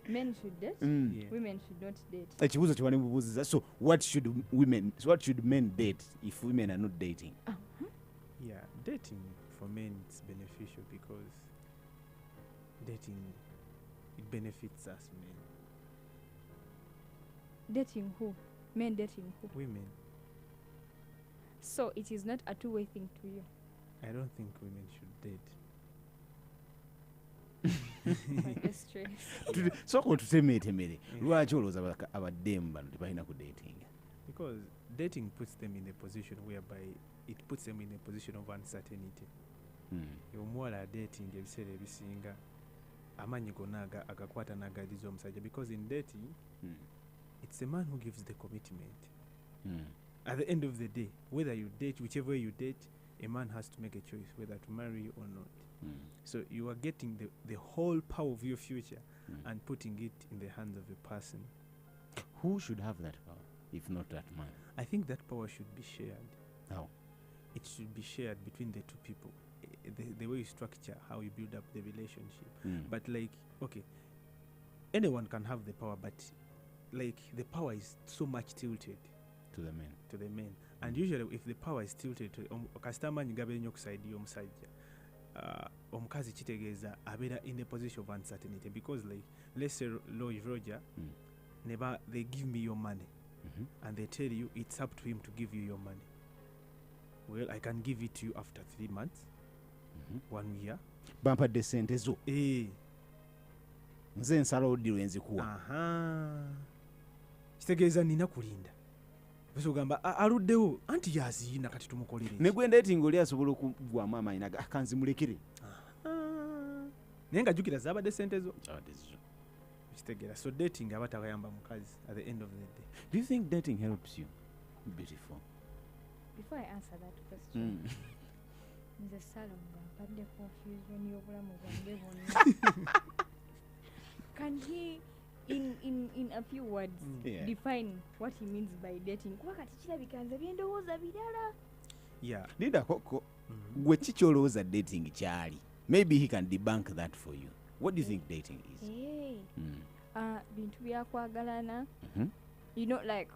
Men should date, women should not date. Ekibuuzo kiwani bubuuziza. So what should men date if women are not dating? Yeah, dating for men is beneficial because dating, it benefits us men. Dating who? Men dating who? Women. So it is not a two-way thing to you. I don't think women should date. Soko tutemeetemere. Lwaki olowooza abaddemu bano tebalina ku dating? Because dating puts them in a position whereby it puts them in a position of uncertainty. Omuwala dating ebiseera ebisinga amaanyi gonna agakwata n'agaliza omusajja, because in dating it's the man who gives the commitment. At the end of the day, whether you date, whichever way you date, a man has to make a choice whether to marry you or not. So you are getting the whole power of your future and putting it in the hands of a person. Who should have that power, if not that man? I think that power should be shared. How? It should be shared between the two people. The way you structure, how you build up the relationship. But like, okay, anyone can have the power, but like the power is so much tilted to the men. And usually if the power is tilted to kasitamaanyi gabeera nnyo okusaidia omusajja, omukazi kitegeeza abeera in a position of uncertainty, because like let's say Roger they give me your money and they tell you it's up to him to give you your money. Well, I can give it to you after 3 months, 1 year. Bampadde ssente zo. Nze nsala oddi lwenzikuwa. Kitegeeza nina kulinda. Basogamba aluddewo anti yaziina kati tumukolere. Ne gwe dating oli asobola okugwamu amaanyi naga akanzimulekere. Naye nga jjukira zaabadde ssente zo. Kitegeera. So dating aba tabayamba mukazi at the end of the day. Do you think dating helps you? Beautiful. Before I answer that question, nze Salom mpadde confusion y'obulamu bwange bwonna. Can he in a few words define what he means by dating? Kuba kati kirabika nze byendowooza birala. Yeah. Linda Koko, gwe kiki olowooza dating kyali? Maybe he can debunk that for you. What do you think dating is? Bintu byakwagalana. You know, like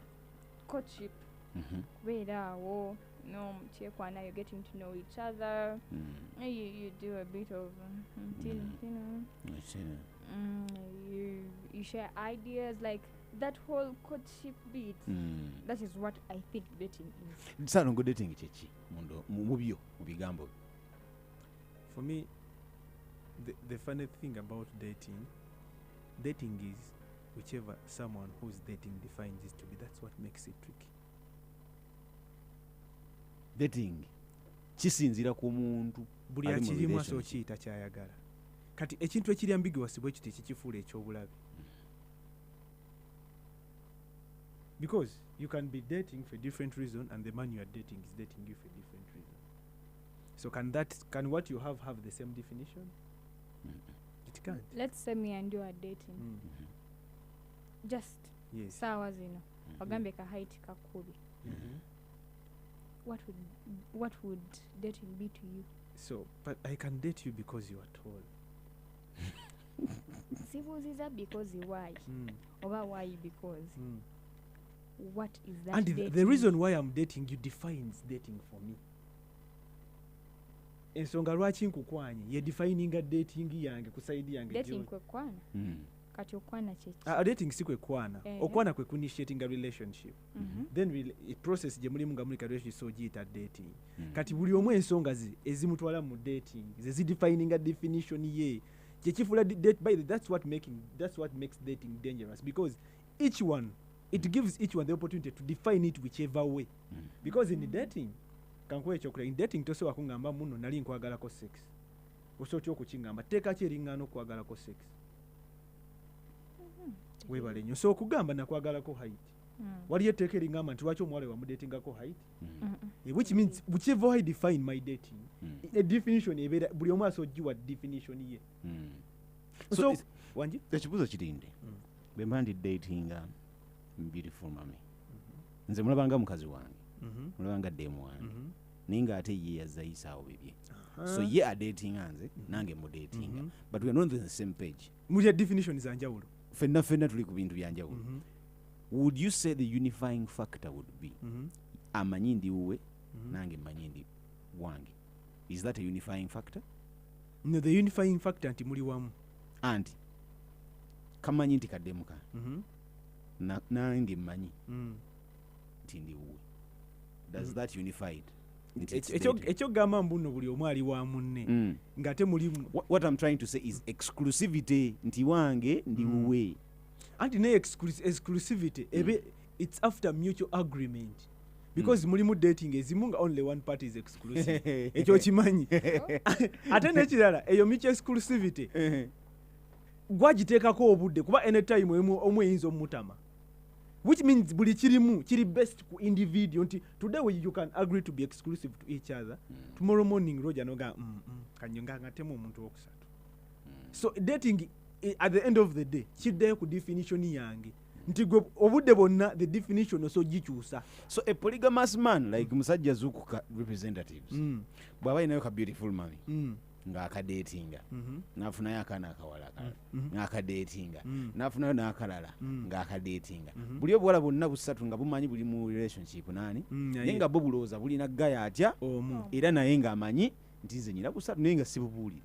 courtship. Kubeera awo, kyekwana, you're getting to know each other. You do a bit of you share ideas, like that whole courtship bit. That is what I think dating is. Salongo dating kyeki mubyo mubigambo. For me, the funny thing about dating is whichever someone who's dating defines it to be, that's what makes it tricky. Dating kisinzira ku muntu buli akirimu aso kiyita kyayagala. Kati ekintu ekiri ambiguous bwe kiti kikifuula ekyobulabe. Because you can be dating for a different reason and the man you are dating is dating you for a different reason. So can what you have the same definition? It can't. Let's say me and you are dating. Just sawa zino. Wagambe ka height kakubi. What would dating be to you? So, but I can date you because you are tall. Sibuziza because why? Or why because? What is that? And the reason why I'm dating you defines dating for me. Ensonga lwaki nkukwanye ye defining dating yange kusaidi yange. Dating kwekwana. Kati okwana chechi. Dating si kwekwana. Okwana kwe initiating a relationship. Then a process je mulimu nga mulika relationship so jita dating. Kati buli omwe ensonga ezimutwala mu dating ze defining a definition ye. Chechifula date by that's what makes dating dangerous, because each one, it gives each one the opportunity to define it whichever way. Because in dating in dating tose wakungamba muno nali nkwagalako sex. Osotyo okukingamba teka kyeringaano okwagalako sex. Webale nnyo. So okugamba nakwagalako height. Wali yeteeka eringamba nti lwaki omuwala wamudatingako height? Which means whichever I define my dating, a definition ebeera buli omu asojjiwa definition ye. So wanji ekibuuzo kirinde bwe mba ndi dating beautiful mami, nze mulabanga mukazi wange, mulabanga demu wange, naye ng'ate ye yazayisaawo bibye so ye adatinga nze nange mudatinga but we are not on the same page mulya definition za njawulo fenna tuli ku bintu bya njawulo would you say the unifying factor would be amanyi ndi wuwe nange manyi ndi wange is that a unifying factor? No, the unifying factor nti muli wamu anti kamanyi nti kademuka nange mmanyi nti ndi wuwe does that unify it? ekyo gamba mbuno buli omu ali wa munne ng'ate mulimu. What I'm trying to say is exclusivity nti wange ndi wuwe anti ne exclusivity ebe it's after mutual agreement because mulimu dating ezimu nga only one party is exclusive ekyo kimanyi ate n'ekirala eyo mutual exclusivity gwagiteekako obudde kuba anytime omu eyinza omutama which means buli kirimu kiri best ku individual nti today you can agree to be exclusive to each other tomorrow morning roja noga kanyonga ngatemu omuntu okusatu so dating at the end of the day kiddeyo ku definition yange nti gwe obudde bonna the definition also gikyusa. So a polygamous man like musajja zuku representatives bwaba inayo ka beautiful mami nga akadatinga nafunayo akaana akawala akalala nga akadatinga nafunayo n'akalala nga akadatinga buli obuwala bwonna busatu nga bumanyi buli mu relationship nani naye nga bo bulowooza bulina gaya atya era naye nga amanyi nti nze nyina busatu naye nga sibubuulire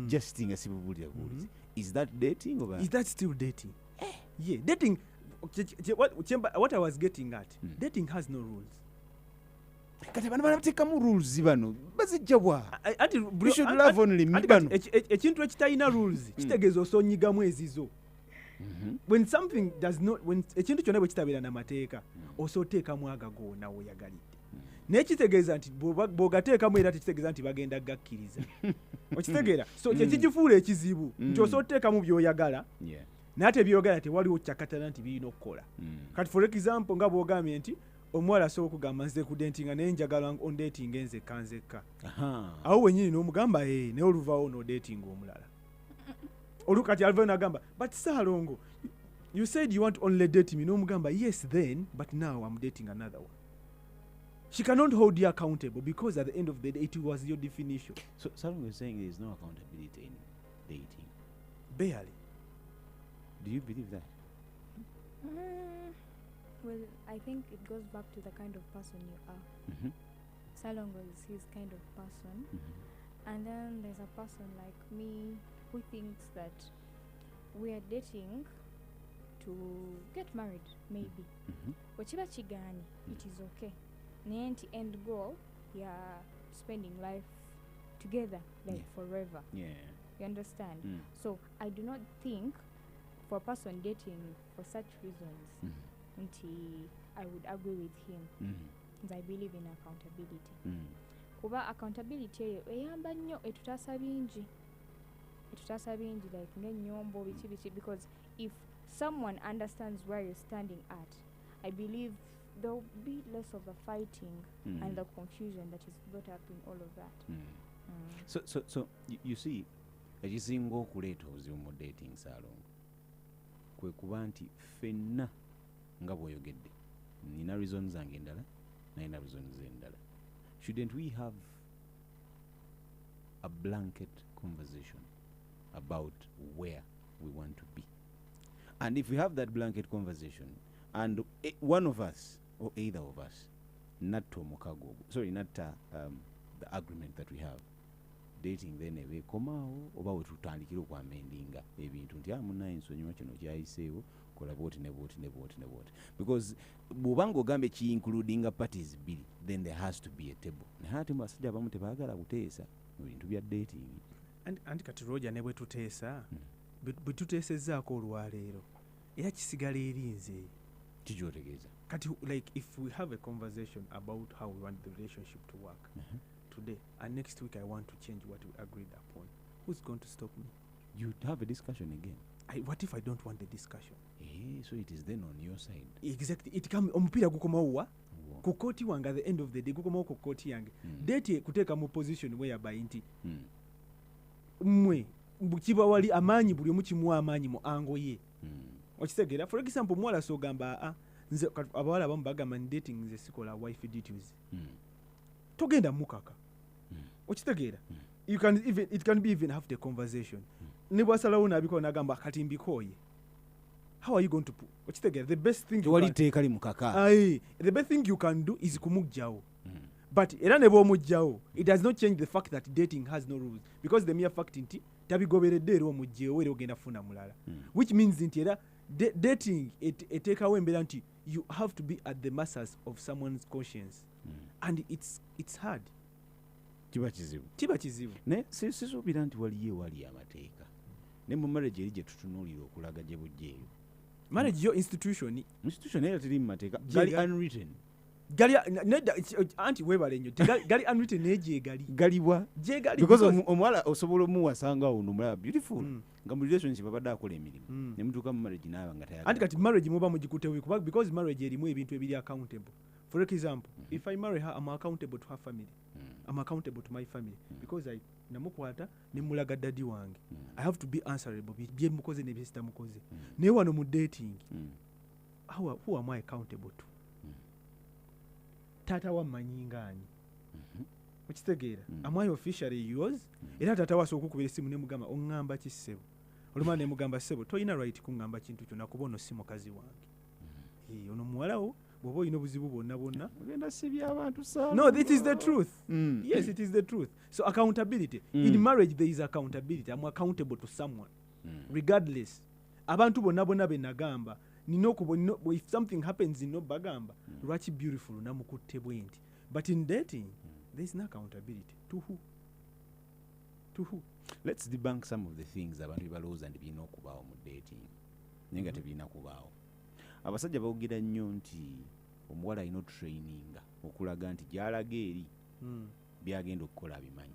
just nga sibubuulire buulizi. Is that dating or is that still dating? Yeah, dating what I was getting at dating has no rules. Kati bano banateekamu rules bano bazijja bwa we should love only me bano ekintu ekitalina rules kitegeeza osonyigamu ezizo when something does not when ekintu kyonna bwe kitabeera n'amateeka osooteekamu agago nawe oyagalidde naye kitegeeza nti bw'ogateekamu era tekitegeeza nti bagenda gakkiriza okitegeera so kyekikifuula ekizibu nti osooteekamu by'oyagala naye ate by'oyagala tewaliwo kyakatala nti birina okukola kati for example nga bw'ogambye nti omuwala asobola okugamba nze kudatinga naye njagala ondatinga enzekka nzekka awo wenyini n'omugamba naye oluvaawo n'odatinga omulala olukati alvayo n'agamba but Saalongo you said you want only date me n'omugamba yes then but now I'm dating another one. She cannot hold you accountable because at the end of the day it was your definition. So Saalongo is saying there is no accountability in dating. Barely. Do you believe that? Well, I think it goes back to the kind of person you are. Saalongo is his kind of person. And then there's a person like me who thinks that we are dating to get married, maybe. Wachiba chigani, it is okay. Naye end goal, yeah, spending life together, like forever. Yeah. You understand? So I do not think for a person dating for such reasons, I would agree with him. I believe in accountability. Kuba accountability eyamba nnyo etutaasa bingi like n'ennyombo biki because if someone understands where you're standing at, I believe there will be less of the fighting and the confusion that is brought up in all of that. So you see, ekisinga okuleeta obuzibu mu dating Saalongo kwe kuba nti ffenna nga bw'oyogedde nina reasons zange endala nalina reasons endala. Shouldn't we have a blanket conversation about where we want to be? And if we have that blanket conversation and one of us or either of us not the agreement that we have, dating then ebeekomaawo oba wetutandikira okwamendinga ebintu nti munaye nsonyiwa kino kyayiseewo kola booti ne booti ne booti ne booti because bw'obanga ogambye ki-includinga parties bbiri then there has to be a table naye ate mu basajja abamu tebaagala kuteesa mu bintu bya dating anti kati Roger ne bwe tuteesa bwe tuteesezzaako olwaleero era kisigala erinze kikyotegeeza kati like if we have a conversation about how we want the relationship to work today and next week I want to change what we agreed upon, who's going to stop me? You have a discussion again. What if I don't want the discussion? So it is then on your side. Exactly. It come omupiira gukomawo ku kooti wange at the end of the day gukomawo ku kooti yange date kuteeka mu position whereby nti mmwe kiba wali amaanyi buli omu kimuwa amaanyi mu ango ye okitegeera for example muwala sogamba nze abawala abamu bagamba dating nze sikola wife duties togenda mukaka okitegeera it can be even have the conversation ne bwasalawo nabikola nagamba kati mbikooye how are you going to okitegeera the best thing wali teeka li mukaka the best thing you can do is kumugjawo but era ne bw'omugjawo it does not change the fact that dating has no rules because the mere fact nti tabigoberedde era omugjewo era ogenda funa mulala which means nti era dating eteekawo embeera nti you have to be at the masses of someone's conscience and it's hard kiba kizibu naye sisuubira nti wali amateeka ne mu marriage eri gye tutunuulira okulaga gye bujjeeyo marriage yo institution era teri mu mateeka gali unwritten anti webale nnyo gali unwritten naye galiwa because omuwala osobola omuwasanga ono mulaba beautiful nga mu relationship abadde akola emirimu ne mutuuka mu marriage naaba nga tayagala anti kati marriage muba mugikutewe kuba because marriage erimu ebintu ebiri accountable for example if I marry her I'm accountable to her family I'm accountable to my family because I namukwata ne mulaga daddy wange I have to be answerable bye mukoze ne bye mukoze naye wano mu dating who am I accountable to tata wa manyingani okitegeera am I officially yours era tata wa sokukubira simu ne mugamba ongamba kisebo oluma ne mugamba sebo toyina right kungamba kintu kyo nakubono si mukazi wange ono muwalawo bwoba olina obuzibu bwonna ogenda sibya abantu sana no this is the truth yes it is the truth so accountability in marriage there is accountability I'm accountable to someone regardless abantu bonna benagamba if something happens in no bagamba lwaki beautiful namukutte bwenti but in dating there is no accountability to who let's debunk some of the things abantu balowooza nti birina okubaawo mu dating naye nga tebirina kubaawo abasajja bawugira nnyo nti omuwala alina otraininga okulaga nti gy'alaga eri byagenda okukola abimanyi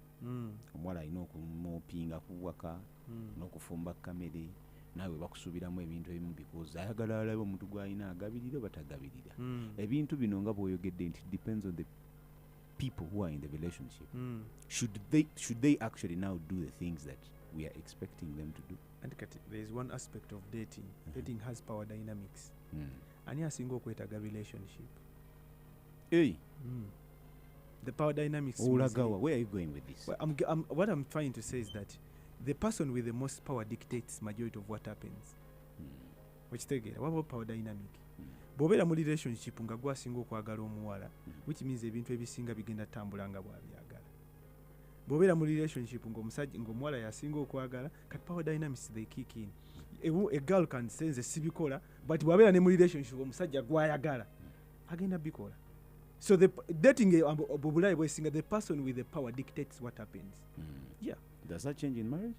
omuwala alina okumupinga kuwaka n'okufumba kamere naawe bakusuubiramu ebintu ebimu because ayagala alabe omuntu gw'alina agabirira batagabirira ebintu bino nga bw'oyogedde nti depends on the people who are in the relationship should they actually now do the things that we are expecting them to do and there is one aspect of dating has power dynamics ani asinga okwetaga relationship the power dynamics Olagawa, where are you going with this? Well, what I'm trying to say is that the person with the most power dictates majority of what happens which tegera what about power dynamic bw'obeera mu relationship nga gwasinga okwagala omuwala which means ebintu ebisinga bigenda tambula nga bw'abyagala bw'obeera mu relationship ng'omuwala yasinga okwagala kati power dynamics they kick in a girl can sense sibikola but bw'abeera ne mu relationship omusajja gwayagala agenda bikola so the dating bw'obulayi bwesinga the person with the power dictates what happens yeah. Does that change in marriage?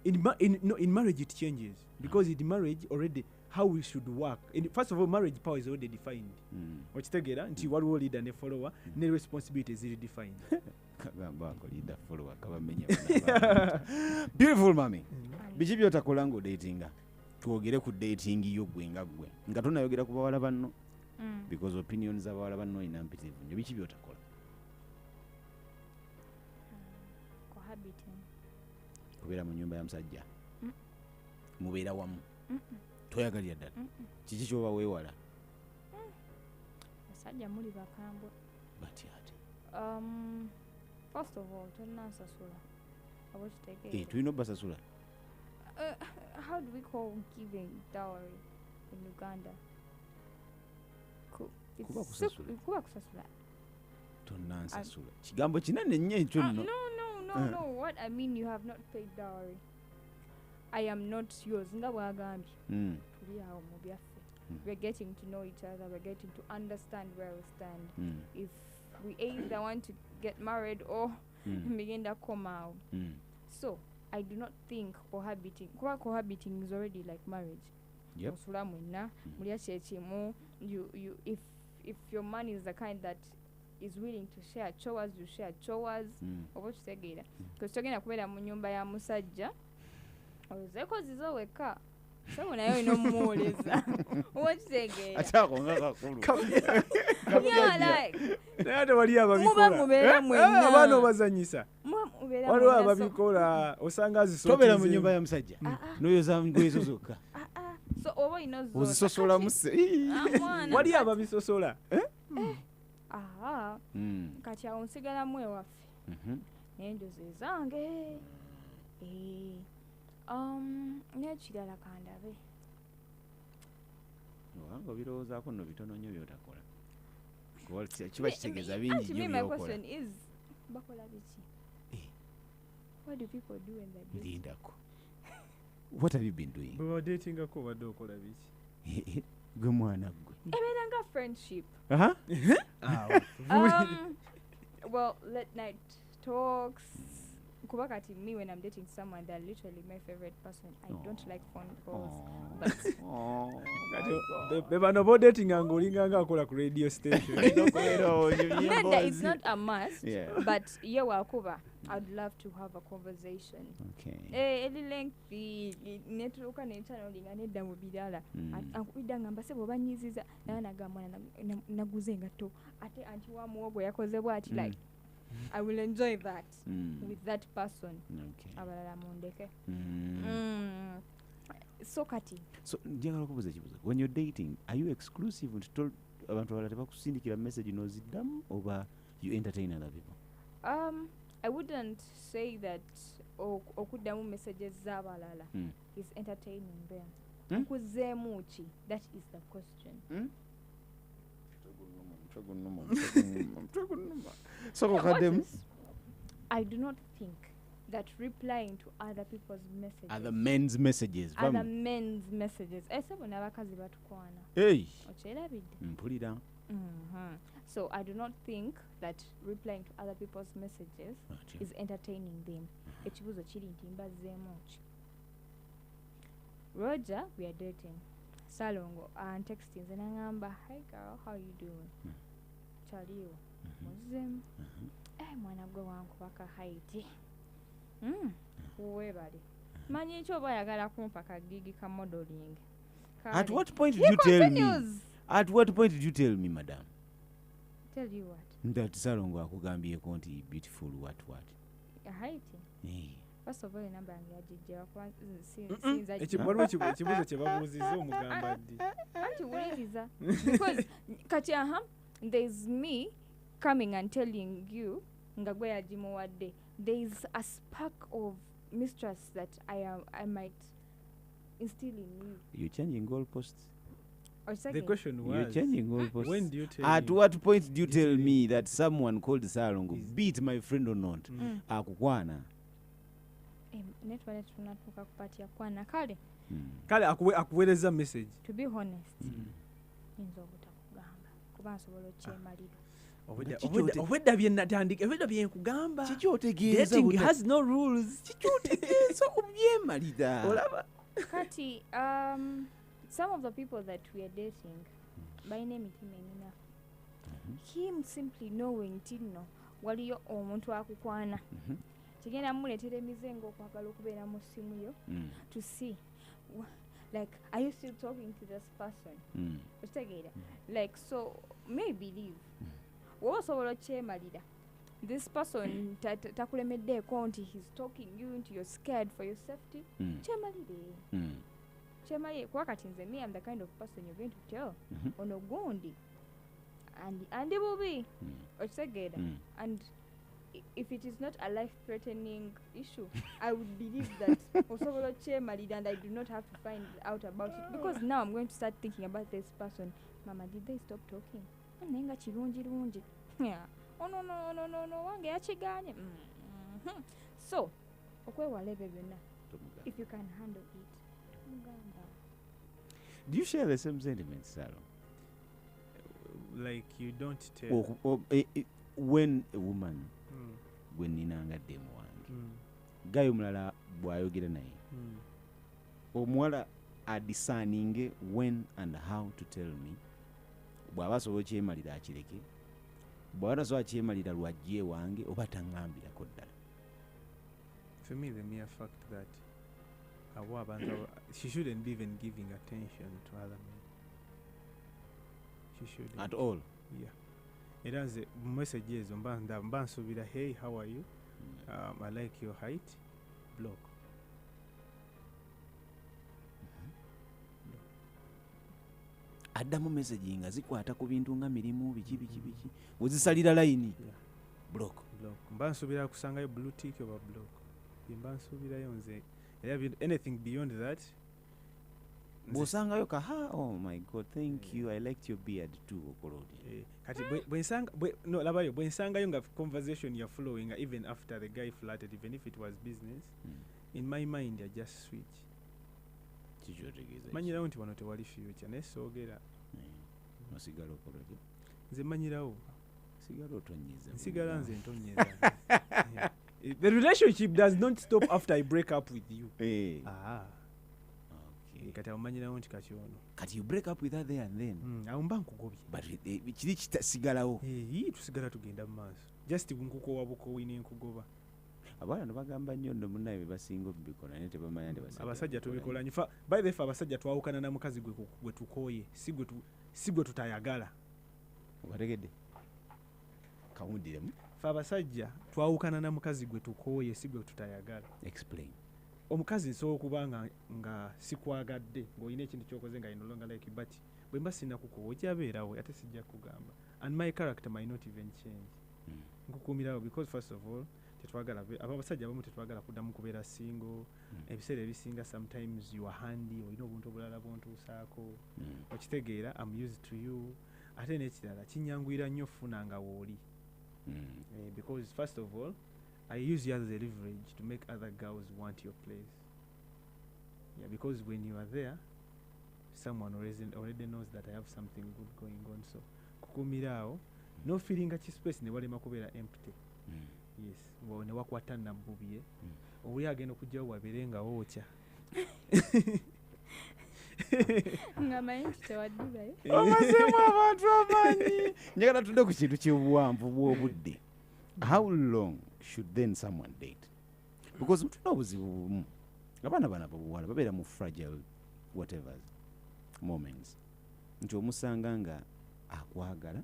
In marriage it changes because in marriage already how we should work. First of all, marriage power is already defined. Okitegera nti waliwo leader ne follower ne responsibilities is defined. Leader follower kabamenya. Beautiful mami. Biki byotakola ngo datinga. Twogere ku dating yo gwenga gwe. Nga tunayogera ku bawala banno. Because opinions z'abawala banno ina mpitivu. Biki byotakola? Kubeera mu nyumba ya musajja mubeera wamu toyagalira ddala kiki kyoba weewala basajja muli bakambwe bati ate first of all tonnasasula oba kitegeera tulina obbasasula how do we call giving dowry in Uganda kuba kusasula tonnansasula kigambo kinene nnyo ekyo nno No, what I mean, you have not paid dowry. I am not yours. We're getting to know each other. We're getting to understand where we stand. If we either want to get married or begin to come out. So, I do not think cohabiting is already like marriage. Yep. If your man is the kind that is willing to share chores, you share chores. Oba kitegeera because togenda kubeera mu nyumba ya musajja ozeko zizo weka sabo nayo ino muoleza oba kitegeera atakonga kakulu nate wali ababikola abaana obazanyisa waliwo ababikola osanga zitobera mu nyumba ya musajja noyoza ngoyezo zokka so oba ino zo ozisosola muse wali ababisosola aha kati awo nsigalamu ewaffe n'enjozi zange n'ekirala kandabe wanga birowoozaako nno bitono nnyo byotakola kiba kitegeeza bingi nnyo my byokola question is bakola biki what do people do when they do lindako what have you been doing bwe badeetingako obadde okola biki gwe mwana gwe ebeera nga friendship well late night talks kuba kati me when I'm dating someone they're literally my favorite person. I don't like phone calls but be bano bodetinga ng'olinga nga akola ku radio station it's not a must but ye wakuba I'd love to have a conversation eli lengthy netuuka nekyanolinga nedda mu birala akubidda ngamba se bwebanyiziza naye nagamba naguze engatto ate anti wa muwogo yakoze bwati like I will enjoy that with that person. Abalala mundeke. So kati. So njagala kubuza ekibuzo. When you're dating, are you exclusive and told abantu abalala tebakusindikira message noziddamu oba you entertain other people? I wouldn't say that okuddamu messages z'abalala is entertaining them. Nkuzeemu ki? That is the question. So I do not think that replying to other people's messages, other men's messages, esebo n'abakazi batukwana okyerabidde mpulira. So I do not think that replying to other people's messages is entertaining them. Ekibuzo kiri nti mbazzeemu ki? Roger, we are dating. Salongo and texting nze nangamba, hi girl, how you doing? Chaliwo muzem mwana gwe wankubaka haiti webali manyi ekyo oba ayagala kumpa kagigi ka modeling. At what point did you tell me? At what point did you tell me, madam? Tell you what? That Salongo akugambyeko nti beautiful what? Haiti? First of all, number yagijja ekibuzo kye babuuziza omugamba ddi anti wuliriza because kati there's me coming and telling you nga gwe yagimuwadde. There's a spark of mistrust that I might instill in you. You're changing goalposts. The question was, you're changing goalposts. When do you tell At what point do you tell me that someone called Salongo, be it my friend or not, akukwana? Netwale tunatuka kupatia kwana kale akuweereza message. To be honest nzo obutakugamba kuba nsobola okyemalira obwedda byenatandika ebedda byenkugamba kikyotegeeza dating has no rules kikyotegeeza okubyemalira olaba kati some of the people that we are dating by name enough him simply knowing tino waliyo omuntu akukwana kigenda muleetera emizengo okwagala okubeera mu ssimu yo to see like are you still talking to this person okitegeera like so may believe woba osobola okyemalira this person takulemeddeeko nti he's talking you nti you're scared for your safety kyemalire kuba kati nze me I'm the kind of person you're going to tell ono gundi andi bubi okitegeera and if it is not a life-threatening issue, I would believe that osobola kyemalira and I do not have to find out about it because now I'm going to start thinking about this person. Mama, did they stop talking? Nenga kirungi. Oh no, wange yakiganye. So, okwewala ebyo byonna. If you can handle it, mugamba. Do you share the same sentiments, Sarah? Like you don't tell. When a woman gwe ninanga demu wange gayo mulala bwayogera naye omuwala adisaninge when and how to tell me bw'aba asobola kyemalira akireke bw'aba tasobola kyemalira lwajje wange oba taŋŋambirako ddala. For me the mere fact that she shouldn't be even giving attention to other men. She shouldn't at all. Yeah. Era nze mu message ezo mba nsuubira hey how are you I like your height block. addamu message nga zikwata ku bintu nga mirimu biki wezisalira layini block mba nsuubira kusangayo blue tick oba block mba nsuubirayo nze era anything beyond that bw'osangayo oh my god thank you I liked your beard too okolodi kati bwensanga no labayo bwensangayo nga conversation ya flowing even after the guy flirted even if it was business in my mind I just switch manyirawo nti wano tewali future naye soogera osigala okolodi nze manyirawo nsigala nze ntonyeza the relationship does not stop after I break up with you kati amanyirawo nti kakyono kati you break up with her there and then awo mba nkugobye but kiri kitasigalawo tusigala tugenda mu maaso just nkukowa bukowi nenkugoba abaana nebagamba nnyo nno munnaye bebasinga obubikola naye tebamanya nti abasajja tubikola nyifa by the way abasajja twawukana na mukazi gwe tukooye si gwe tutayagala obategedde kawundiremu fe abasajja twawukana na mukazi gwe tukooye si gwe tutayagala explain omukazi nsobola okuba nga sikwagadde ng'olina ekintu kyokoze nga no longer like but bwe mba sinnakukowa okyabeerawo ate sijja kugamba and my character might not even change nkukuumirawo because first of all tetwagala abasajja abamu tetwagala kuddamu kubeera single ebiseera ebisinga sometimes you are handy olina obuntu obulala bwontuusaako okitegeera I'm used to you ate n'ekirala kinyanguyira nnyo ofuna nga wooli because first of all I use you as a leverage to make other girls want your place. Yeah, because when you are there, someone already knows that I have something good going on. So, kukumirao, no feeling that space ne walema kubeera empty. Yes, well, ne wakwata na bubie. Oli agenda kujja waberenga wocha. Ngamaye tewaddibayo. Amasemu abantu amanyi. Njagala tudde ku kintu ky'obuwanvu bw'obudde. How long should then someone date? Because tuna obuzibu bumu abaana bana babuwala babeera mu fragile whatever moments nti omusanga nga akwagala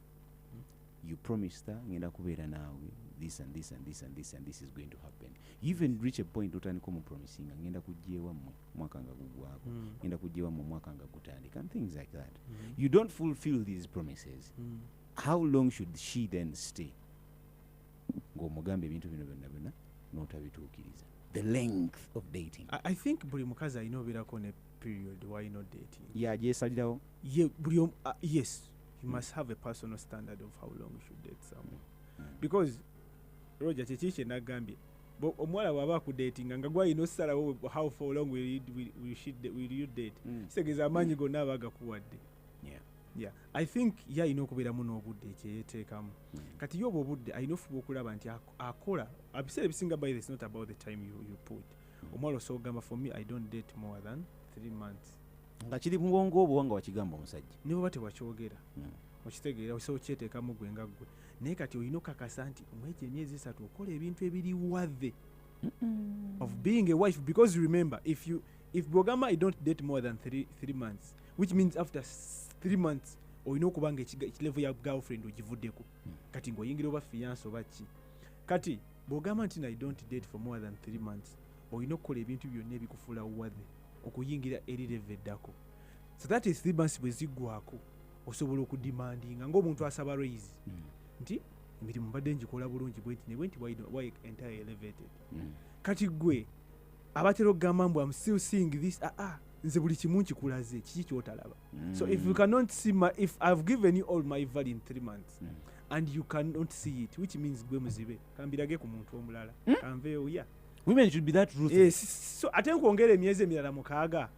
you promised her ngenda kubeera naawe this and this and this and this and this is going to happen you even reach a point otandika omupromisinga ngenda kujjeewa mu mwaka nga gugwako ngenda kujjeewa mu mwaka nga gutandika and things like that you don't fulfill these promises how long should she then stay ng'omugamba ebintu bino byonna n'otabituukiriza the length of dating I think buli mukazi alina obeerako ne period why not dating yagyesalirawo yes you must have a personal standard of how long you should date someone because Roger kyeki kyenagambye omuwala bw'aba akudatinga nga gwalina osalawo how for long will you date kitegeeza amaanyi gonna aba agakuwadde yeah I think alina okubeeramu n'obudde ekyeyeteekamu kati yoba obudde alina ofuba okulaba nti akola ebiseera ebisinga by this not about the time you put omuwala osobola okugamba for me I don't date more than 3 months nga kiri mu bwongo obwo nga wakigamba omusajja ne bw'oba tewakyogera okitegeera osobola okyeteekamu gwe nga ggwe naye kati olina okakasa nti omwezi emyezi 3 okola ebintu ebiri wadde of being a wife because remember if bw'ogamba I don't date more than 3 months which means after 3 months olina okuba nga ekilevel ya girlfriend ogivuddeko kati ng'oyingira oba fiance oba ki kati bw'ogamba nti I don't date for more than 3 months olina okukola ebintu byonna ebikufuula wadde okuyingira eri level eddako so that is 3 months bwe ziggwako osobola okudimandinga ng'omuntu asaba raise nti emirimu mbadde ngikola bulungi bwenti ne bwenti why entire elevated kati gwe abatera okugamba mbu I'm still seeing this nze buli kimu nkikulaze kiki kyotalaba so if you cannot see if I've given you all my value in 3 months and you cannot see it which means gwe muzibe kambirage ku muntu omulala kanveewo women should be that ruthless yes so ate nkwongera emyezi emirala mukaaga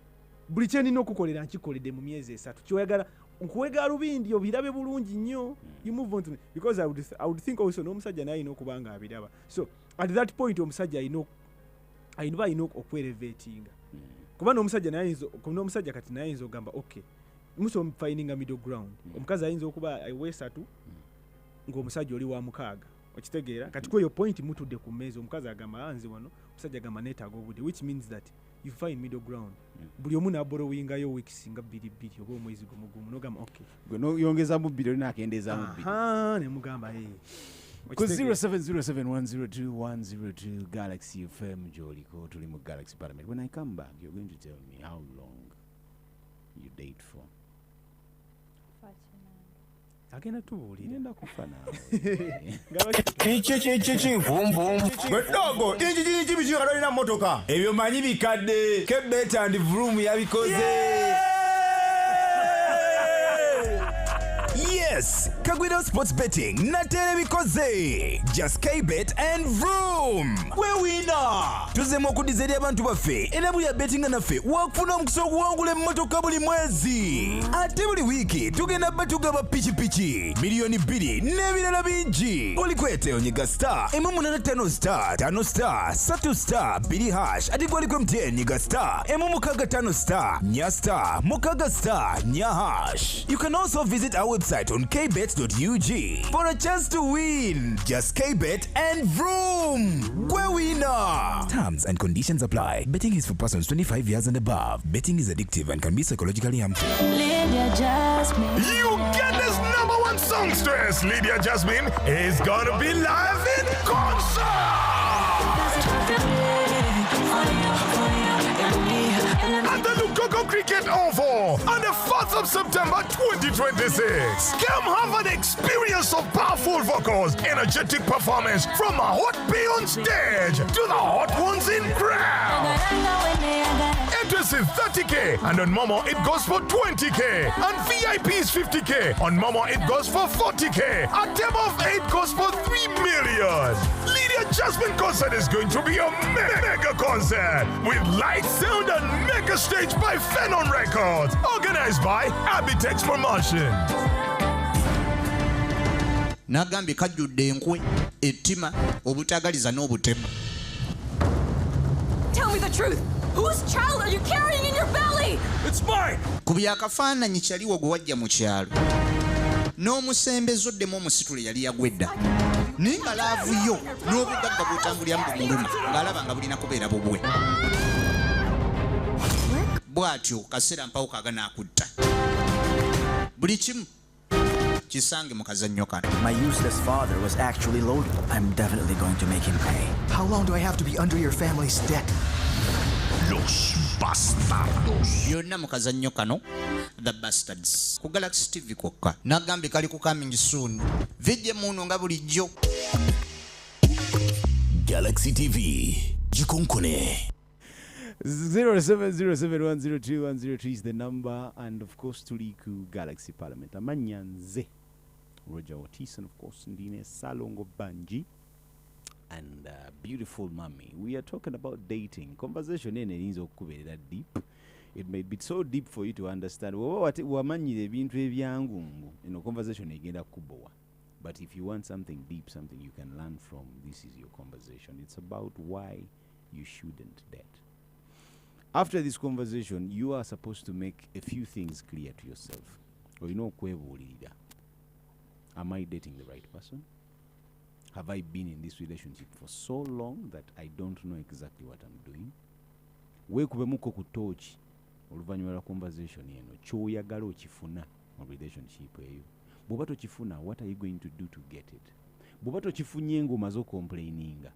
buli kye nina okukolera nkikoledde mu myezi 3 kyoyagala nkuwega lubindi obirabe bulungi nnyo you move on to me because I would think also n'omusajja naye alina okuba nga abiraba so at that point omusajja alina okwerevetinga kuba n'omusajja kati naye ayinza okugamba okay muso finding a middle ground omukazi ayinza okuba ayiweesatu ng'omusajja oli wa mukaaga okitegeera kati kweyo point mutudde ku mmeezi omukazi agamba nze wano omusajja agamba neetaaga obudde which means that you find middle ground buli omu n'aborowingayo weeks nga 2 oba omwezi gumu n'ogamba okay gwe noyongezamu 2 oli n'akendeezaamu 2 nemugamba ku 0707102102 Galaxy FM gy'oliko tuli mu Galaxy Parliament. When I come back you're going to tell me how long you date for agenda tubuulira ngenda kufa naawe vum dogo inji bikikalolina motoka ebyo manyi bikadde kebet and vroom yabikoze Yes, Kagwido Sports Betting natere bikoze. Just K-Bet and Vroom. We winner. Tuzemo okudizeri abantu baffe. Era buli betting naffe wakufuna omukisa okuwangula emmotoka buli mwezi. Ate buli wiki tugenda batugaba pichi milioni 2 n'ebirala bingi. Olikwete onyiga star M85 star 5 star 3 star 2 hash. Ati gwalikwe MTN nyiga star M65 star nya star mukaga star nya hash. You can also visit our website on kbet.ug for a chance to win. Just Kbet and Vroom. Kwe winner. Terms and conditions apply. Betting is for persons 25 years and above. Betting is addictive and can be psychologically harmful. Lydia Jasmine. You get this #1 songstress. Lydia Jasmine is gonna be live in concert at the Lugogo Cricket Oval on the 4th of September 2026. Come have an experience of powerful vocals, energetic performance from a hot bee on stage to the hot ones in crowd. Entries is 30k and on Momo it goes for 20k and VIP is 50k. On Momo it goes for 40k. A table of 8 goes for 3 million. Lydia Jasmine concert is going to be a mega concert with light, sound and mega stage by Phenon Records, organized by Abitex Promotion. Nagambye kajjudde enkwe ettima obutagaliza n'obutemu. Tell me the truth. Whose child are you carrying in your belly? It's mine. Ku byakafaananyi kyaliwo gwe wajja mu kyalo n'omusembeza oddemu omusitule yali yagwedda naye nga laavu yo n'obugagga bw'otambuliramu bumuluma ng'alaba nga bulina kubeera bubwe bw'atyo kaseera mpawo kaaga n'akutta buli kimu kisange mu kazannyo kano. My useless father was actually loaded. I'm definitely going to make him pay. How long do I have to be under your family's debt? Los Bastardos. Byonna mu kazannyo kano The Bastards ku Galaxy TV kwokka. Nagambye kali ku coming soon. Vijje muno nga bulijjo. Galaxy TV. Jikonkone. 0707102103 is the number, and of course Tuliku Galaxy Parliament. Amanya nze Roger Otis, and of course Ndine Salongo Banji and beautiful mommy. We are talking about dating. Conversation is that deep. It may be so deep for you to understand. Conversation again kubowa. But if you want something deep, something you can learn from, this is your conversation. It's about why you shouldn't date. After this conversation, you are supposed to make a few things clear to yourself. Am I dating the right person? Have I been in this relationship for so long that I don't know exactly what I'm doing? Wekubemuko kutochi oluvanyuma lwa conversation yeno choyagala okifuna mu relationship eyo. Bwoba tokifuna, what are you going to do to get it? Bwoba tokifunye ng'omaze complaininga,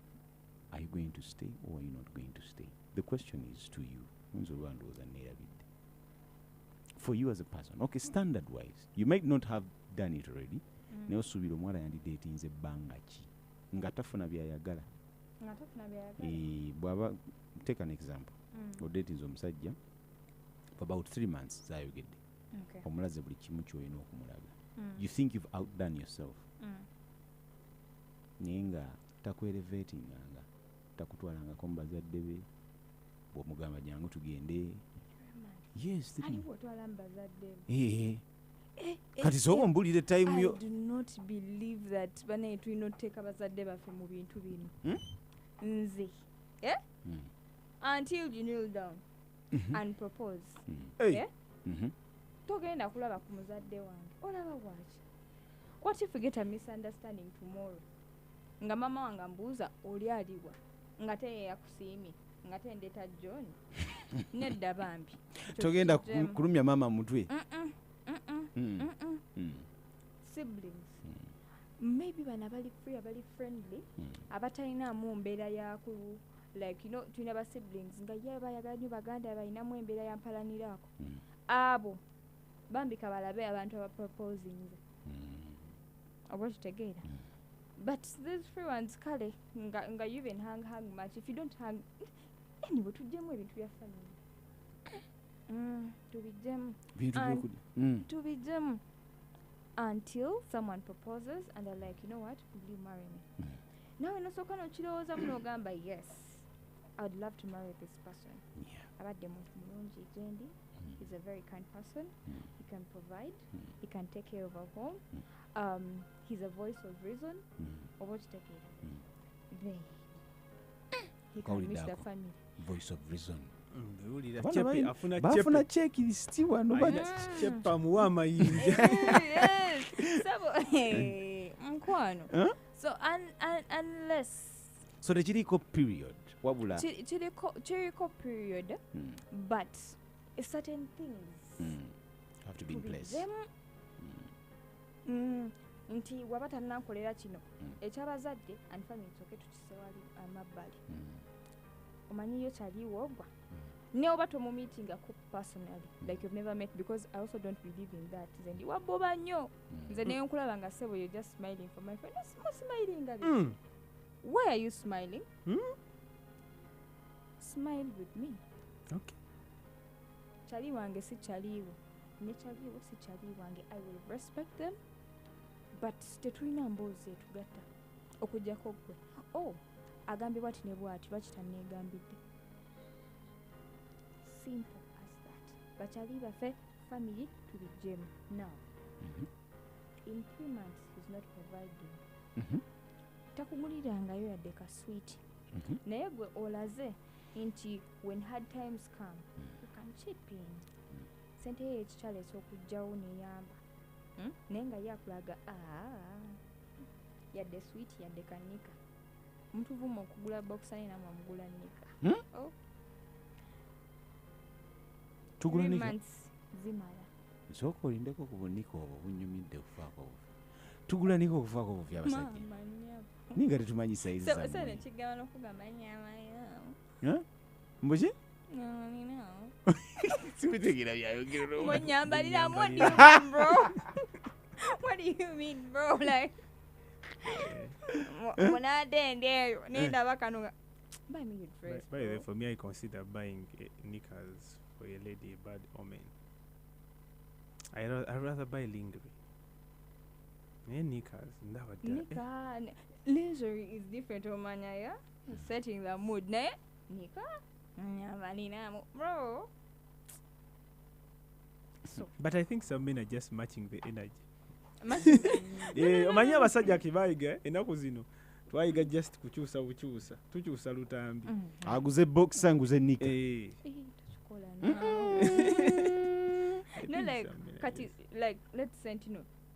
are you going to stay or are you not going to stay? The question is to you. For you as a person, okay, standard wise, you might not have done it already. Neosubira omwala yandi dating ze bangachi ngatafuna byayagala bwaba take an example or dating omusajja for about 3 months zayogedde omulaze buli kimu kyoyina okumulaga you think you've outdone yourself naye nga takwerevetinganga takutwalangako mu bazadde be bw'omugamba jangu tugende yes kati sobo mbulire time yo. I do not believe that bane tulina oteeka bazadde baffe mu bintu bino nze until you kneel down and propose togenda kulaba ku muzadde wange olaba waki. What if we get a misunderstanding tomorrow nga mama wange ambuuza oli aliwa nga teye yakusiimye nga tendeta John nedda bambi togenda kulumya mama mutwe. Siblings maybe bana bali free abali friendly abatalina mu mbeera yakulu like you know tulina ba siblings nga ye bayagala nyo baganda balina mu embeera ya mpalanirako abo bambi kabalabe abantu aba proposing oba kitegeera but these free ones kale nga you even hang much if you don't hang anyway tujjemu ebintu bya family tubijjemu until someone proposes and they're like, you know what, will you marry me? Now nosooka nokirowooza munogamba yes, I would love to marry this person. Abadde muntu mulungi gyendi, he's a very kind person, he can provide, he can take care of our home, he's a voice of reason, oba kitegeera he can miss the family. Voice of reason. bafuna checklist wano chepa muwa amayinja mkwano so unless so tekiriko period wabula kiriko period but certain things have to be in place nti waba tannankolera kino ekyabazadde and family soke tukisewali amabbali omanyiyo kyaliwo ogwa ne oba tomumeetingako personally like you've never met because I also don't believe in that zendi waboba nnyo nze neyo nkulaba nga sebo you're just smiling for my friend smiling why are you smiling smile with me okay chali wange si chaliwo ne chaliwo si chali wange I will respect them but tetulina mboozi etugatta okujjako gwe agambye bwati ne bwati lwaki tanneegambidde simple as that bakyali baffe family tubijjemu now in 3 months he's not providing takugulirirangayo yadde ka sweet naye gwe olaze nti when hard times come you can chip in sente ye ekikyala ekyokujjawo neyamba naye nga yakulaga yadde sweet yadde kanika mutuvuma okugula boxani namwe amugula nika tugula nika zimala soko olindeko kubunika obwo bunyumidde okufaako obwo tugula nika okufaako obwo byabasajja ninga tetumanyi saizi so nekigaba n'okugamba nyama mbuki sibitegera byayogero munyambaliramu bro what do you mean bro like munadende eyo nendaba kano buy me a dress by the way for me I consider buying knickers for a lady a bad omen. I'd rather buy lingerie. Knickers nika lingerie is different omanya ya setting the mood ne nika nyambaliramu bro so but I think some men are just matching the energy omanya abasajja kibayiga enaku zino twayiga just kukyusa bukyusa tukyusa lutambi aguze boxer nguze nika tukikola no like kati like let's say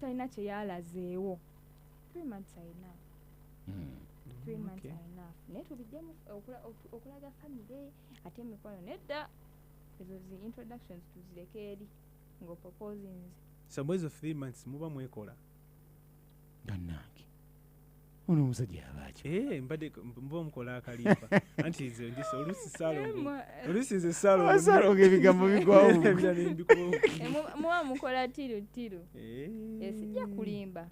talina kyeyalazeewo 3 months are enough 3 months are enough naye tubijjamu okulaga family ate emikono nedda ezo zi introductions tuzireke eri ng'oproposing some ways of 3 months muba mwekola gannange ono omusajja abaki mbadde muba mukola akalimba anti nze ndi olusi nze salongo ebigambo bigwawo muba mukola tiru sijja kulimba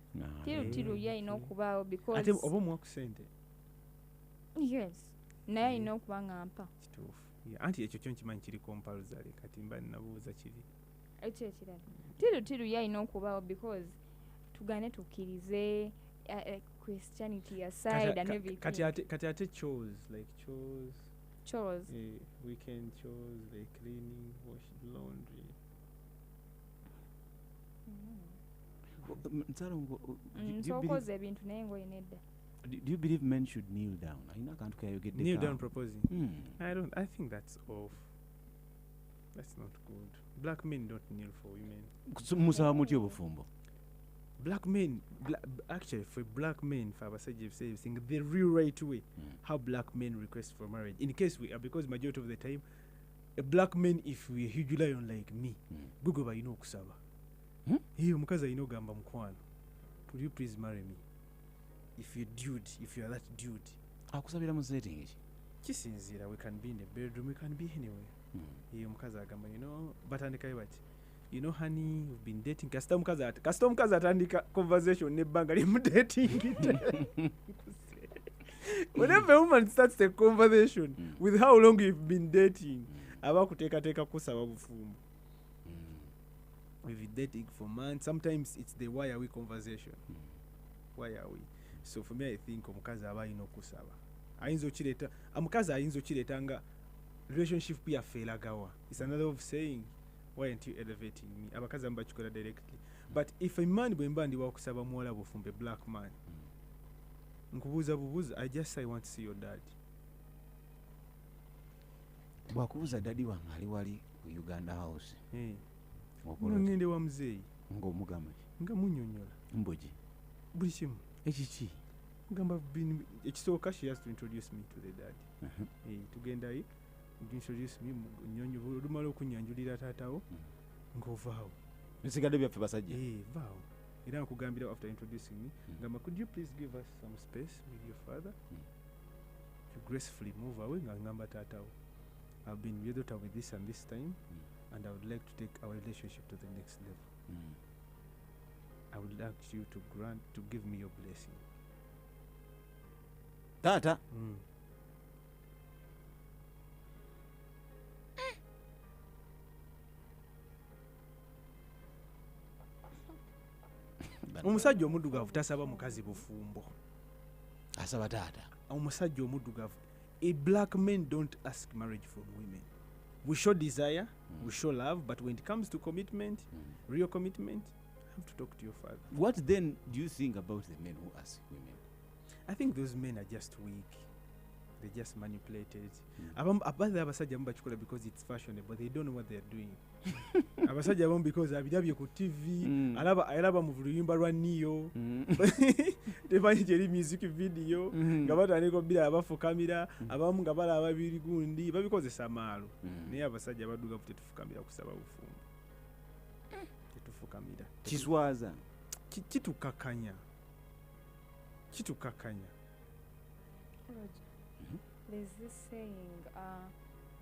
tiru yalina okubaawo because ate oba omuwa ku sente yes naye alina okuba nga mpa kituufu anti ekyo kyo nkimanyi kiri compulsory kati mba nnabuuza kiri ekyo ekirala tiru yalina okubaawo because tugane tukkirize Christianity aside and everything kati ate chores weekend chores like cleaning washing laundry nsokoze ebintu naye ng'olina edda do you believe men should kneel down alina akantu kayogedde kneel down proposing I think that's off. That's not good. Black men don't kneel for women. Musaba mutyo bufumbo. Black men, actually, for black men, for abasajja saying the real right way, how black men request for marriage. In case we are, because majority of the time, a black man, if we are huge lion like me, Google by kusaba. Hiyo mukaza gamba mkwano. Could you please marry me? If you're dude, if you are that dude. Akusabira mu setting echi. Kisinzira, we can be in the bedroom, we can be anywhere. Hiyo mukaza gamba, but andika what? you know honey, we've been dating. Kasita omukazi atandika conversation nebbanga limu dating. Whenever a woman starts a conversation with how long you've been dating, aba kuteekateeka kusaba bufumbo. We've been dating for months. Sometimes it's the why are we conversation. Why are we? So for me, I think omukazi aba alina okusaba. Ayinza okireta, omukazi ayinza okireta nga relationship pia failagawa. It's another way of saying, why aren't you elevating me? Abakazi ambachikola directly. But if a man bwemba ndi wakusaba muwala bufumbe black man, nkubuuza bubuuza, I just say I want to see your dad. Bwakubuuza dadi wange ali wali ku Uganda House. Ngende wa muzeeyi. Ng'omugamba nga munnyonnyola. Mbogi. Buli kimu. Ekiki? Ngamba ekisooka she has to introduce me to the dad. Tugendayo. Introduce me nnyonnyo olumala okunyanjulira taatawo ng'ovaawo. Nsigadde byaffe basajja. Vaawo. Era nkugambira after introducing me, ngamba could you please give us some space with your father? You gracefully move away nga ngamba taatawo. I've been with your daughter with this and this time, and I would like to take our relationship to the next level. I would like you to give me your blessing. Tata. Omusajja omuddugavu tasaba mukazi bufumbo. Asaba taata. Omusajja omuddugavu. A black men don't ask marriage from women. We show desire, we show love, but when it comes to commitment, real commitment, I have to talk to your father. What then do you think about the men who ask women? I think those men are just weak. They're just manipulated. Abasajja mbachikola because it's fashionable. They don't know what they're doing. Abasajja abamu because abirabye ku TV, alaba mu luyimba lwa Nio. Tebanyi jeri music video, nga batandika obira abafukamira, abamu nga balaba biri gundi, babikozesa amaalo. Naye abasajja baduga tetufukamira kusaba bufumbo. Tetufukamira. Kiswaza. Kitukakanya. There's this saying,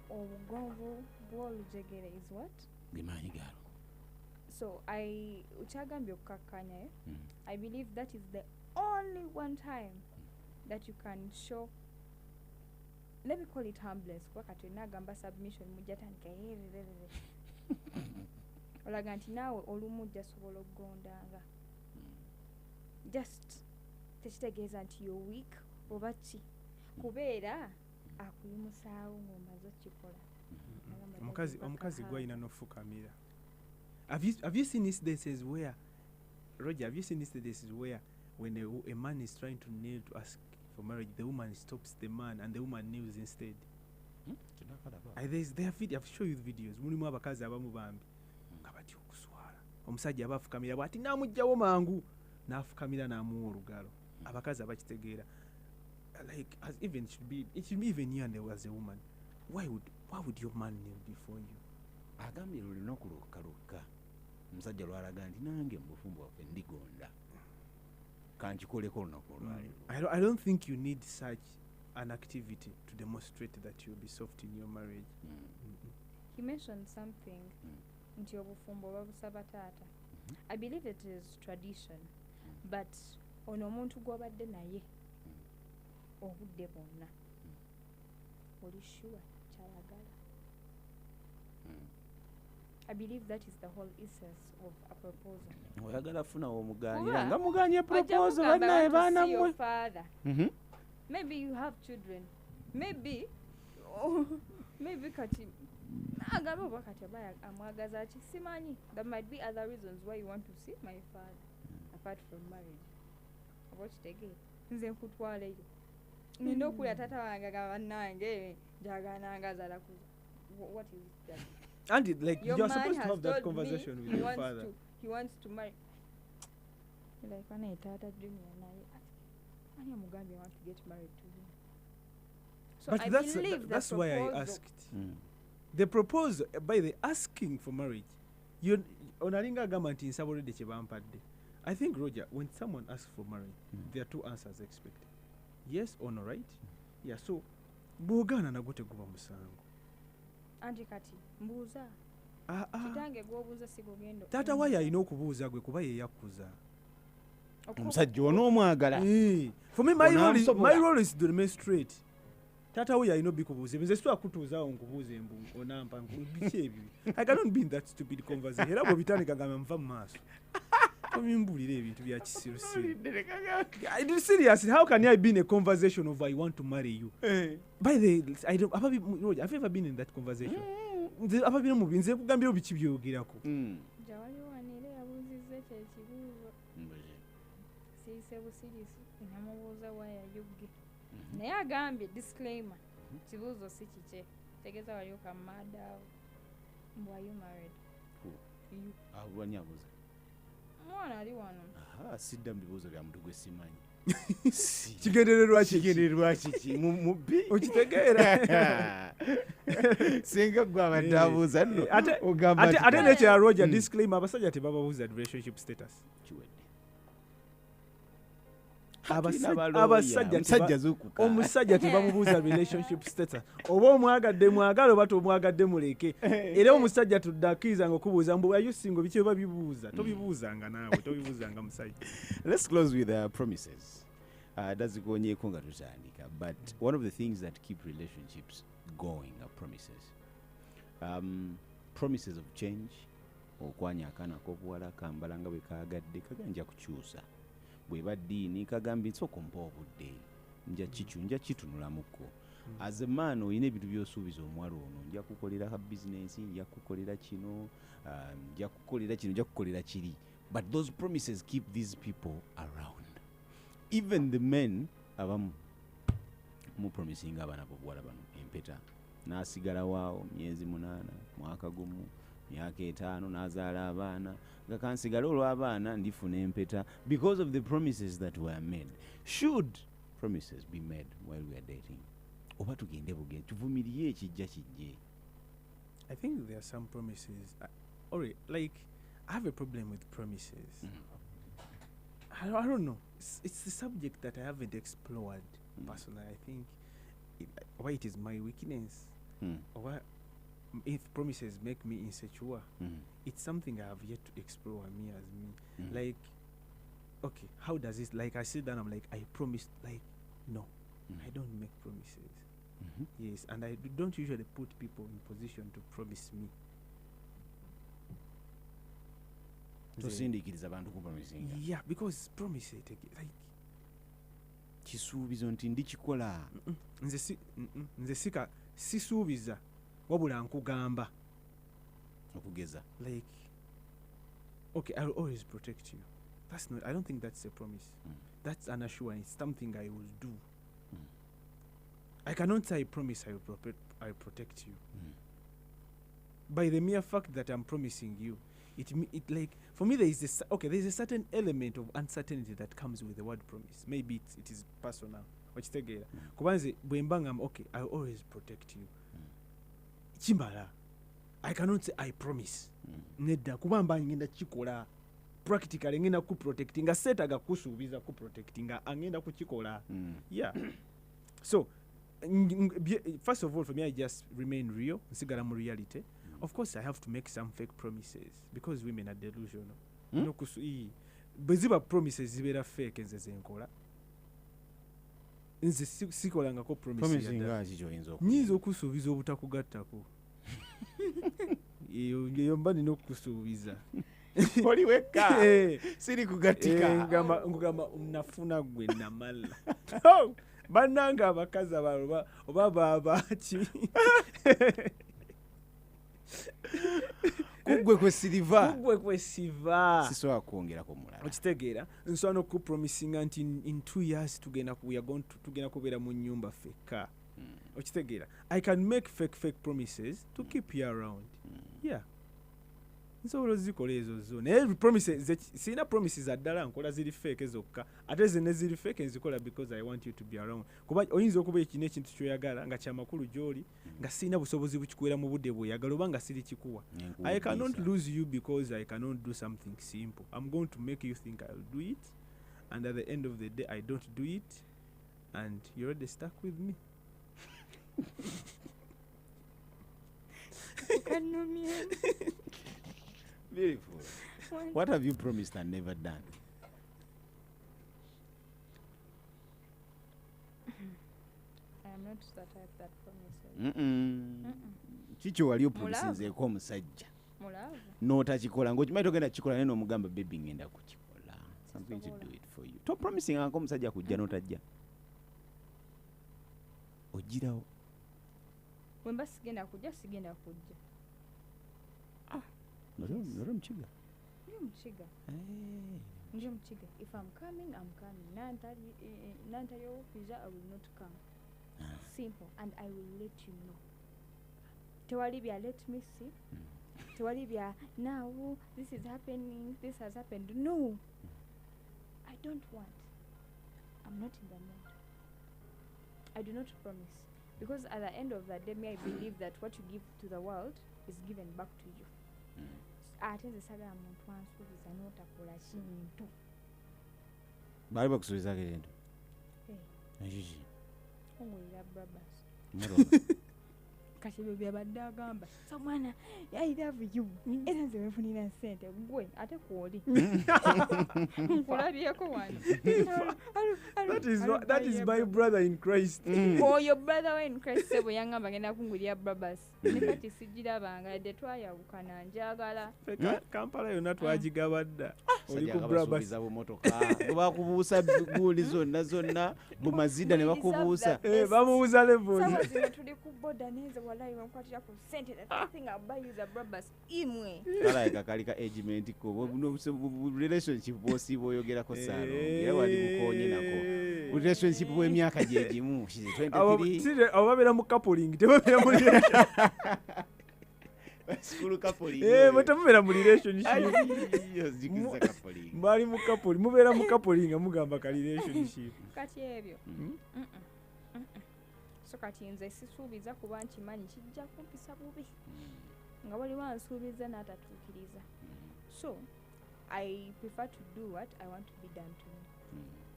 obugonvu bw'olujegere is what? Bimanyigalo. So uchagambye okukakanya, I believe that is the only one time that you can show, let me call it humbleness, wakati nagamba submission mujatandika olaga nti naawe olumu jasobola okugondanga. Just tekitegeeza nti you're weak oba ki kubeera akuyimusaawo ng'omaze okikola. Omukazi gwalina n'ofukamira. Have you seen instances where, Roger, have you seen instances where when a man is trying to kneel to ask for marriage, the woman stops the man and the woman kneels instead? There are videos, I've shown you videos. Mulimu abakazi abamu bambi nga batya okuswala. Omusajja aba afukamira bw'ati naamugjawo mangu n'afukamira n'amuwa olugalo. Abakazi abakitegeera. Like it should be even you and there was a woman. Why would your man kneel before you? Agambye lunaku lukka omusajja lwalaga nti nange mubufumbo waffe ndigonda kankikoleko olunaku olwaliro. I don't think you need such an activity to demonstrate that you'll be soft in your marriage. He mentioned something nti obufumbo babusaba taata. I believe it is tradition, but ono omuntu gw'obadde naye obudde bwonna oli sure kyayagala. I believe that is the whole essence of a proposal. Oyagala funa omuganira nga muganye proposal banaye baana mwe. Maybe you have children. Maybe kati agaba bakati abaya amwagaza ki simanyi. There might be other reasons why you want to see my father apart from marriage. About tegee nze nkutwaleyo nina okulya tata wange gabannange njagananga azala ku what is that? And like you're supposed to have that conversation with your father. He wants to marry. Like when tata junior naye ani amugambe want to get married to him. So But I that's why I asked. The proposal by the asking for marriage, you onalinga agamba nti nsabolede kye bampadde. I think, Roger, when someone asks for marriage, there are two answers expected. Yes or no, right? Yeah, so bw'ogaana nagwo teguba musango. Anti kati mbuuza kitange gwobuuza sigugendo taata wayo alina okubuuza gwe kuba ye yakkuza. Omusajja onoomwagala. For me, my role is to remain straight. Taata wayo alina obikubuuza nze sitwa kutuuzaawo nkubuuza onampa biki ebyo. I cannot be in that stupid conversation. Era bw'obitandika gamba nva mu maaso. Omimbuulira ebintu bya kisirusiru. Seriously, how can I be in a conversation of I want to marry you? By the have you ever been in that conversation? Ababira mu binze kugambira biki byogerako. Jawali wanire yabuuzizza kyekibuuzo. Siise busirisi namubuuza wayayugge. Naye agambye disclaimer. Kibuuzo si kike. Tegeeza wali okamadaawo. Are you married? You. Lwani abuuza? Mwana ali wano. Sidda mu bibuuzo bya muntu gwe simanyi. Kigendererwa kiki mubbi okitegeera. Singa gwe abadde abuuza nno ogamba ate nekya Roger disclaimer abasajja tebababuuza relationship status. Omusajja tebamubuuza relationship status oba omwagadde mwagala oba tomwagadde muleke. Era omusajja tuddakkiriza nga okubuuza mbu ayusingo biki oba bibuuza tobibuuzanga naawe tobibuuzanga musajja. Let's close with promises. Dazigonyeeko nga tutandika, but one of the things that keep relationships going are promises. Promises of change. Okwanya akaana k'obuwala kambala nga bwe kaagadde kaganja kukyusa. Bweba ddiini kagambye nsooka ompa obudde nja kitunulamuko. As a man oyina ebintu by'osuubiza omuwala ono, nja kukolera ka bizinensi, nja kukolera kino, nja kukolera kiri. But those promises keep these people around. Even the men abamu mupromising abaana b'obuwala bano empeta n'asigala waawo myezi 8 mwaka gumu myaka 5 n'azaala abaana nga kansigala olw'abaana ndifuna empeta because of the promises that were made. Should promises be made while we are dating? Oba tugende bugenzi tuvumirire ekijja kijje. I think there are some promises. I have a problem with promises. I don't know. It's the subject that I haven't explored personally. I think why it is my weakness, or if promises make me insecure. It's something I have yet to explore me as me. Like, okay, how does this? Like, I sit down, I'm like, I promised. Like, no, I don't make promises. Yes, and I don't usually put people in position to promise me. Tosindiikiriza abantu kupromisinga. Yeah, because promise it like kisuubizo nti ndikikola. Nze sisuubiza wabula nkugamba okugeza. Like, okay, I'll always protect you. That's not, I don't think that's a promise. That's an assurance. It's something I will do. I cannot say I promise I will protect you. By the mere fact that I'm promising you, it like, for me there is a certain element of uncertainty that comes with the word promise. Maybe it is personal. Kubanze bwembanga, okay, I'll always protect you. Chimbala, I cannot say I promise. Nedda kubamba ngenda chikola. Practically ngenda ku protecting nga setaga kusuubiza ku protecting nga angenda kuchikola. Yeah. So first of all, for me, I just remain real. Nsigala mu reality. Of course, I have to make some fake promises because women are delusional. No beziba promises zibera fake nze zenkola. Nze sikola ko promises nga kicho yinzo. Nyizo kusuubiza obutakugattako. Iyo mba nino kusuubiza. Oli weka. Siri kugatika. Ngamba nafuna gwe namala. Bananga abakazi abalwa oba babaki. Kugwe kwe siva. Sisobola kwongera ko mulala. Okitegeera nsobola no kupromisinga nti in 2 years tugenda kubeera mu nyumba feka. Okitegeera I can make fake promises to keep you around. Yeah. Nsobola zikola ezo zo. Naye promises sina promises addala nkola ziri fake zokka. Ate zine ziri fake nzikola because I want you to be around. Kuba oyinza okuba ekine ekintu kyoyagala nga kyamakulu gyoli nga sina busobozi bukikwera mu budde bwoyagala oba nga siri kikuwa. I cannot lose you because I cannot do something simple. I'm going to make you think I'll do it, and at the end of the day I don't do it, and you're already stuck with me. Beautiful. What have you promised and never done? I am not the type that promises. Chicho wali opromisinzeeko omusajja Mulavu. n'otakikola ng'okimanyi togenda kikola naye n'omugamba baby ngenda kukikola. Something to do it for you. Top promising anko omusajja kujja n'otajja. Ogirawo. Wemba sigenda kujja. Nolo Mukiga. Ndi Mukiga. If I'm coming, I'm coming. Nantali visa, I will not come. Simple. And I will let you know. Tewalibia, let me see. Tewalibia, now this is happening, this has happened. No. I don't want. I'm not in the mood. I do not promise. Because at the end of the day, I believe that what you give to the world is given back to you. Ate saga muntu wansuubiza n'otakola kintu. Bali bakusuubiza kintu. Ekiki. Omulira Brabas. Kati bye badde agamba. So mwana, I love you. Era nze wefunira ssente gwe ate kwoli. Nkulabyeko wano. That is my brother in Christ. Oh, your brother in Christ sebo yangamba ngenda kungulira Brabas. Ne kati sijirabanga de twayawukana njagala. Kampala yonna twagigabadda. Oli ku Brabas. Bakubuusa guuli zonna bumazida ne bakubuusa. Bamubuuza levels. Sawa zino tuli ku boda neze walayi wankwatira ku ssente that thing I'll buy you the Brabas imwe. Kalaika kalika agement ko relationship bosi boyogerako saaro. Era wali bukonye nako. Relationship bw'emyaka gye gimu. 23. Abo babeera mu coupling tebabeera mu School coupling. Mutemubeera mu relationship. Zikiza coupling. Mbali mu coupling. Mubeera mu coupling nga mugamba ka relationship. Kati ebyo. So kati nze sisuubiza kuba nkimanyi kijja kumpisa bubi. Nga waliwo ansuubiza n'atatuukiriza. So I prefer to do what I want to be done to me.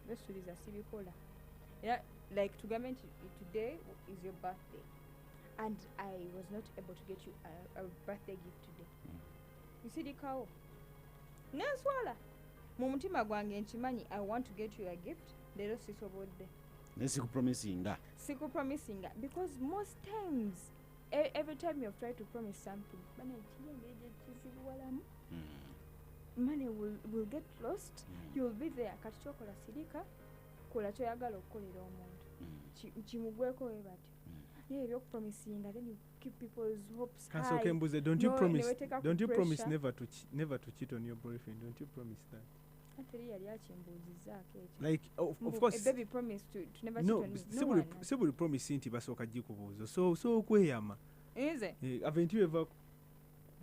Besuubiza sibikola. Yeah, like tugambe nti today is your birthday. And I was not able to get you a birthday gift today. Nsidikawo. Nenswala. Mu mutima gwange nkimanyi I want to get you a gift. Leero sisobodde. Nesikupromisinga. Sikupromisinga because most times every time you have tried to promise something, money will get lost. You will be there. Kati chokola sirika kola kyoyagala okukolera omuntu. Kimugweko we bati. Yeah, you're promising that then you keep people's hopes high. Kaso Kembuze, don't you promise never to cheat on your boyfriend? Don't you promise that? Like of course. A baby promise to never cheat on me. No, somebody promise nti basoka jikubuzo. So kweyama. Is it? Haven't you ever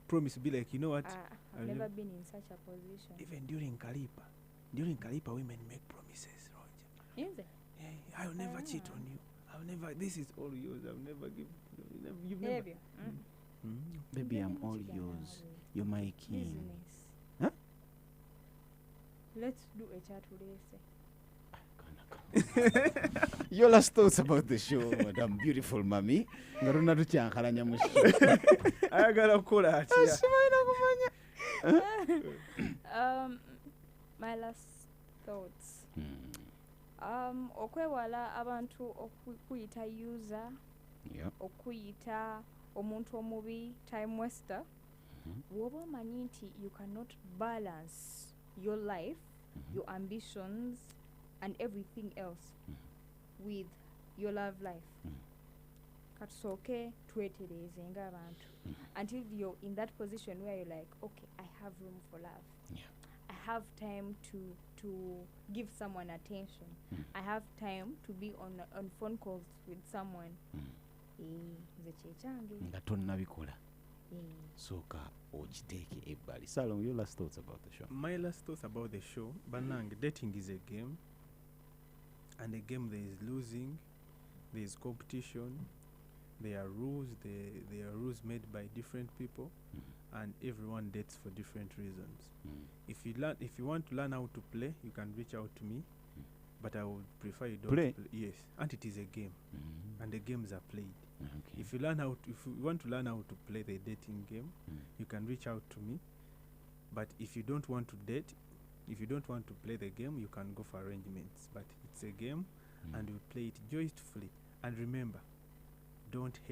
promised to be like, you know what? I've never been in such a position. Even during Kalipa women make promises, Roger. Is it? Yeah, I'll never cheat on you. I'll never. This is all yours. I'll never give. You've never. Baby, I'm all yours. You're my king. Business. Huh? Let's do a chat today. Your last thoughts about the show, Madam Beautiful Mami. Ngaruna tucyankalanya mu show. Ayagala kukola atya. My last thoughts. Okwewala abantu okuyita user, okuyita omuntu omubi, time waster. Woba omanyi nti you cannot balance your life, your ambitions and everything else with your love life. Katusoke twetereze ng'abantu until you're in that position where you're like, okay, I have room for love. I have time to give someone attention. I have time to be on phone calls with someone. Nga tonnabikola. Soka ogiteeke ebbali. Salom, your last thoughts about the show? My last thoughts about the show, Banang, dating is a game. And a game there is losing, there is competition, there are rules, there are rules made by different people, and everyone dates for different reasons. If you want to learn how to play, you can reach out to me, but I would prefer you don't play. Yes, and it is a game, and the games are played. Okay. If you want to learn how to play the dating game, you can reach out to me. But if you don't want to date, if you don't want to play the game, you can go for arrangements. But it's a game, and we play it joyfully. And remember, don't hate